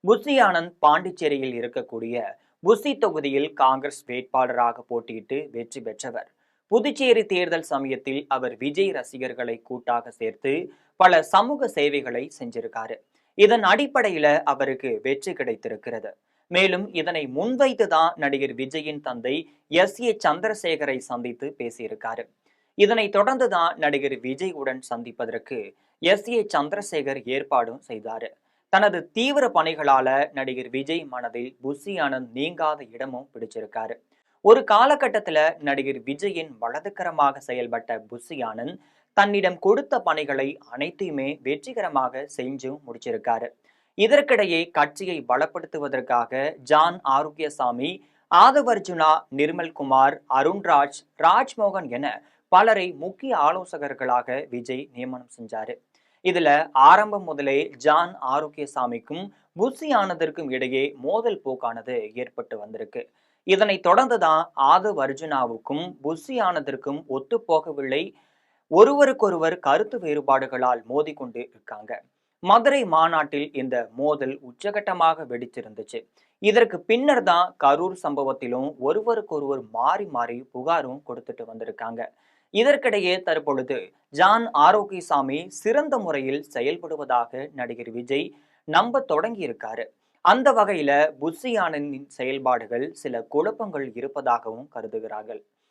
Bussy Anand பாண்டிச்சேரியில் இருக்கக்கூடிய Bussy தொகுதியில் காங்கிரஸ் வேட்பாளராக போட்டியிட்டு வெற்றி பெற்றவர். புதுச்சேரி தேர்தல் சமயத்தில் அவர் விஜய் ரசிகர்களை கூட்டாக சேர்த்து பல சமூக சேவைகளை செஞ்சிருக்காரு. இதன் அடிப்படையில அவருக்கு வெற்றி கிடைத்திருக்கிறது. மேலும் இதனை முன்வைத்துதான் நடிகர் விஜயின் தந்தை எஸ். சந்திரசேகரை சந்தித்து பேசியிருக்காரு. இதனை தொடர்ந்துதான் நடிகர் விஜய் உடன் சந்திப்பதற்கு எஸ். சந்திரசேகர் ஏற்பாடும் செய்தாரு. தனது தீவிர பணிகளால நடிகர் விஜய் மனதில் புஷி ஆனந்த் நீங்காத இடமும் பிடிச்சிருக்காரு. ஒரு காலகட்டத்துல நடிகர் விஜயின் வலதுகரமாக செயல்பட்ட புஷி ஆனந்த் தன்னிடம் கொடுத்த பணிகளை அனைத்தையுமே வெற்றிகரமாக செஞ்சும் முடிச்சிருக்காரு. இதற்கிடையே கட்சியை பலப்படுத்துவதற்காக ஜான் ஆரோக்கியசாமி, ஆதவர்ஜுனா, நிர்மல்குமார், அருண்ராஜ், ராஜ்மோகன் என பலரை முக்கிய ஆலோசகர்களாக விஜய் நியமனம் செஞ்சாரு. இதுல ஆரம்பம் முதலே ஜான் ஆரோக்கியசாமிக்கும் புஷி ஆனந்திற்கும் இடையே மோதல் போக்கானது ஏற்பட்டு வந்திருக்கு. இதனை தொடர்ந்துதான் ஆதவ் அர்ஜுனாவுக்கும் புஷி ஆனந்திற்கும் ஒத்து போகவில்லை. ஒருவருக்கொருவர் கருத்து வேறுபாடுகளால் மோதிக்கொண்டு இருக்காங்க. மதுரை மாநாட்டில் இந்த மோதல் உச்சகட்டமாக வெடிச்சிருந்துச்சு. இதற்கு பின்னர் தான் கரூர் சம்பவத்திலும் ஒருவருக்கொருவர் மாறி மாறி புகாரும் கொடுத்துட்டு வந்திருக்காங்க. இதற்கிடையே தற்பொழுது ஜான் ஆரோக்கியசாமி சிறந்த முறையில் செயல்படுவதாக நடிகர் விஜய் நம்ப தொடங்கி இருக்காரு. அந்த வகையில புஷி ஆனந்தின் செயல்பாடுகள் சில குழப்பங்கள் இருப்பதாகவும் கருதுகிறார்கள்.